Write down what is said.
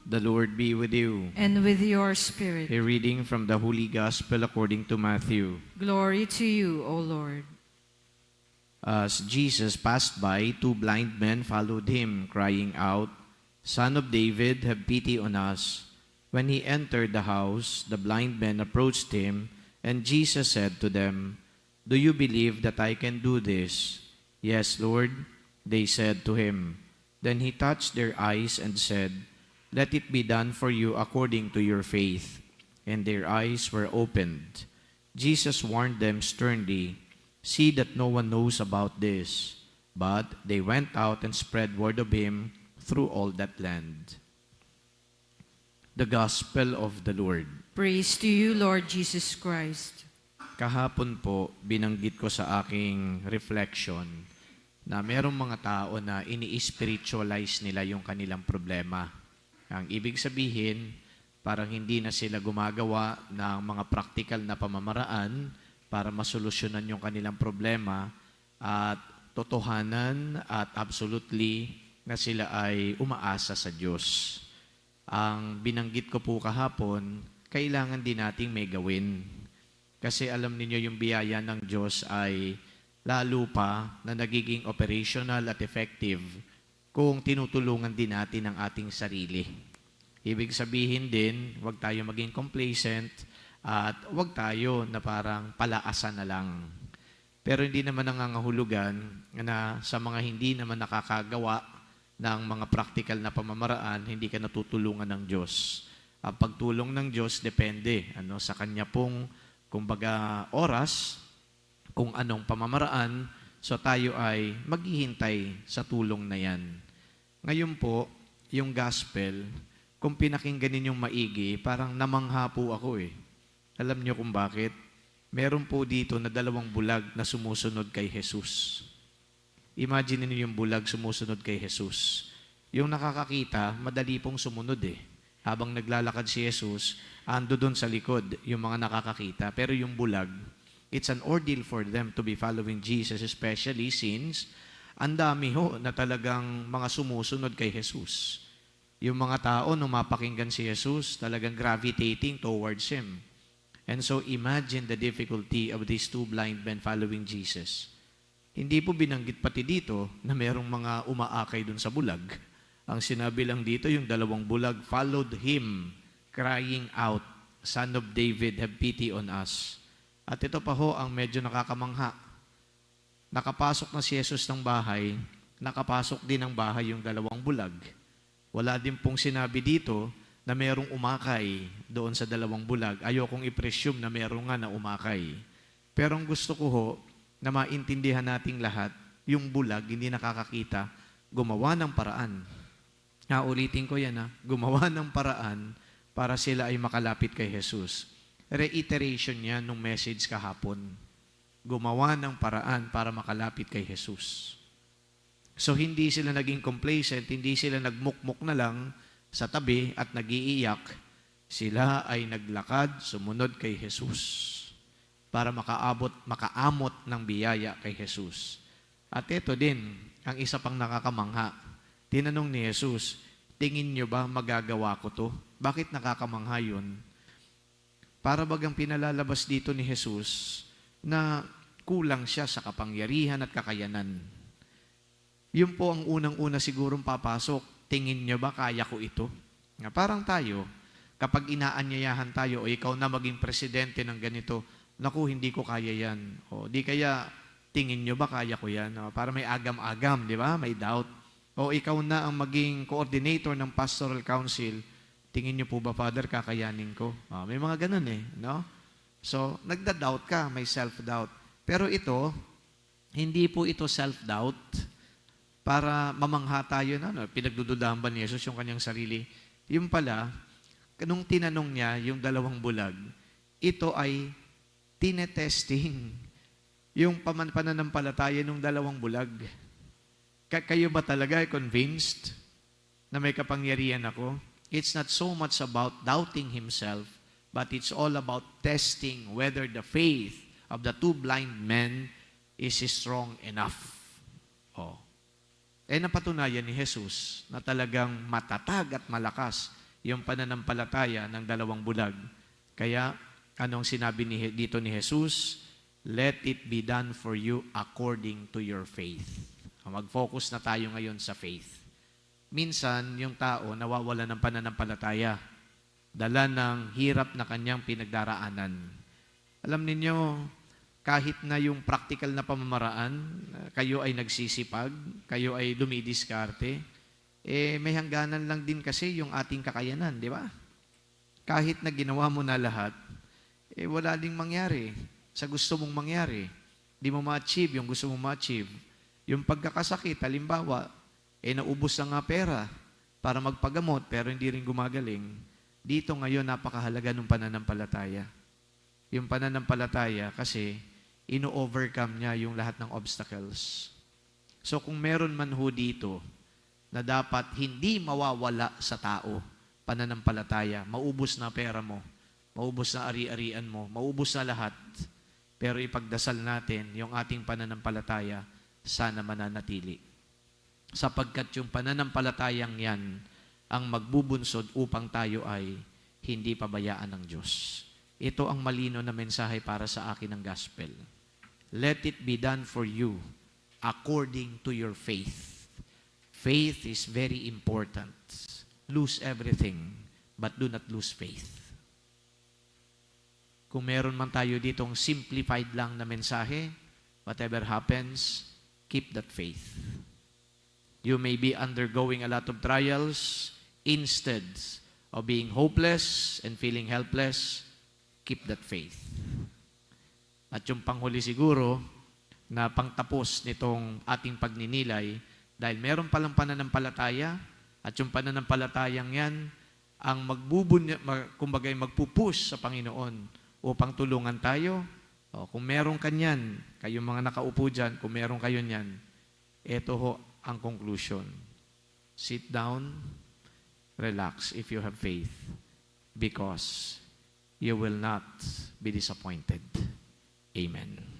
The Lord be with you. And with your spirit. A reading from the Holy Gospel according to Matthew. Glory to you, O Lord. As Jesus passed by, two blind men followed him, crying out, "Son of David, have pity on us." When he entered the house, the blind men approached him, and Jesus said to them, "Do you believe that I can do this?" "Yes, Lord," they said to him. Then he touched their eyes and said, "Let it be done for you according to your faith." And their eyes were opened. Jesus warned them sternly, "See that no one knows about this." But they went out and spread word of him through all that land. The Gospel of the Lord. Praise to you, Lord Jesus Christ. Kahapon po, binanggit ko sa aking reflection na merong mga tao na ini-spiritualize nila yung kanilang problema. Ang ibig sabihin, parang hindi na sila gumagawa ng mga practical na pamamaraan para masolusyonan yung kanilang problema at totohanan at absolutely na sila ay umaasa sa Diyos. Ang binanggit ko po kahapon, kailangan din nating may gawin. Kasi alam niyo yung biyaya ng Diyos ay lalo pa na nagiging operational at effective kung tinutulungan din natin ang ating sarili. Ibig sabihin din, huwag tayo maging complacent at huwag tayo na parang palaasan na lang. Pero hindi naman nangangahulugan na sa mga hindi naman nakakagawa ng mga practical na pamamaraan, hindi ka natutulungan ng Diyos. Ang pagtulong ng Diyos depende sa Kanya pong, kumbaga, oras, kung anong pamamaraan, so tayo ay maghihintay sa tulong na yan. Ngayon po, yung gospel, kung pinakinggan ninyong maigi, parang namangha po ako eh. Alam niyo kung bakit? Meron po dito na 2 bulag na sumusunod kay Jesus. Imagine niyo yung bulag sumusunod kay Jesus. Yung nakakakita, madali pong sumunod eh. Habang naglalakad si Jesus, ando doon sa likod yung mga nakakakita. Pero yung bulag, it's an ordeal for them to be following Jesus, especially since ang dami ho na talagang mga sumusunod kay Jesus. Yung mga tao, nung mapakinggan si Jesus, talagang gravitating towards Him. And so imagine the difficulty of these two blind men following Jesus. Hindi po binanggit pati dito na merong mga umaakay dun sa bulag. Ang sinabi lang dito, yung 2 bulag followed Him, crying out, "Son of David, have pity on us." At ito pa ho ang medyo nakakamangha. Nakapasok na si Jesus ng bahay, nakapasok din ng bahay yung 2 bulag. Wala din pong sinabi dito na merong umakay doon sa 2 bulag. Ayokong i-presume na merong nga na umakay. Pero ang gusto ko ho, na maintindihan nating lahat, yung bulag, hindi nakakakita, gumawa ng paraan. Ulitin ko yan gumawa ng paraan para sila ay makalapit kay Jesus. Reiteration yan nung message kahapon. Gumawa ng paraan para makalapit kay Jesus. So hindi sila naging complacent, hindi sila nagmukmuk na lang sa tabi at nagiiyak. Sila ay naglakad, sumunod kay Jesus para makaamot ng biyaya kay Jesus. At ito din, ang isa pang nakakamangha. Tinanong ni Jesus, "Tingin nyo ba magagawa ko to?" Bakit nakakamangha yun? Para bagang pinalalabas dito ni Jesus na kulang siya sa kapangyarihan at kakayanan. Yun po ang unang-una sigurong papasok. Tingin nyo ba kaya ko ito? Parang tayo, kapag inaanyayahan tayo, o ikaw na maging presidente ng ganito, naku, hindi ko kaya yan. O di kaya, tingin nyo ba kaya ko yan? Para may agam-agam, di ba? May doubt. O ikaw na ang maging coordinator ng pastoral council, tingin nyo po ba, Father, kakayanin ko? May mga ganun eh, no? So, nagda-doubt ka, may self-doubt. Pero ito, hindi po ito self-doubt para mamangha tayo na, pinagdududahan ba ni Jesus yung kanyang sarili? Yung pala, nung tinanong niya yung 2 bulag, ito ay tinetesting yung pananampalataya ng 2 bulag. Kayo ba talaga convinced na may kapangyarihan ako? It's not so much about doubting himself, but it's all about testing whether the faith of the 2 blind men is strong enough. Napatunayan ni Jesus na talagang matatag at malakas yung pananampalataya ng dalawang bulag. Kaya, anong sinabi dito ni Jesus? Let it be done for you according to your faith. Mag-focus na tayo ngayon sa faith. Minsan, yung tao nawawala ng pananampalataya. Dala ng hirap na kanyang pinagdaraanan. Alam ninyo, kahit na yung practical na pamamaraan, kayo ay nagsisipag, kayo ay dumidiskarte, may hangganan lang din kasi yung ating kakayanan, di ba? Kahit na ginawa mo na lahat, wala ding mangyari sa gusto mong mangyari. Di mo ma-achieve yung gusto mong ma-achieve. Yung pagkakasakit, halimbawa, naubos na nga pera para magpagamot pero hindi rin gumagaling. Dito ngayon, napakahalaga ng pananampalataya. Yung pananampalataya kasi ino-overcome niya yung lahat ng obstacles. So kung meron man ho dito na dapat hindi mawawala sa tao, pananampalataya, maubos na pera mo, maubos na ari-arian mo, maubos na lahat, pero ipagdasal natin yung ating pananampalataya, sana mananatili. Sapagkat yung pananampalatayang yan ang magbubunsod upang tayo ay hindi pabayaan ng Diyos. Ito ang malino na mensahe para sa akin ng gospel. Let it be done for you according to your faith. Faith is very important. Lose everything, but do not lose faith. Kung meron man tayo ditong simplified lang na mensahe, whatever happens, keep that faith. You may be undergoing a lot of trials. Instead of being hopeless and feeling helpless, keep that faith. At yung panghuli siguro, na pangtapos nitong ating pagninilay, dahil meron palang pananampalataya, at yung pananampalatayang yan, ang kumbagay magpupush sa Panginoon upang tulungan tayo. Kung meron kanyan, kayong mga nakaupo dyan, kung meron kayo nyan, ito ho ang conclusion. Sit down, relax if you have faith, because you will not be disappointed. Amen.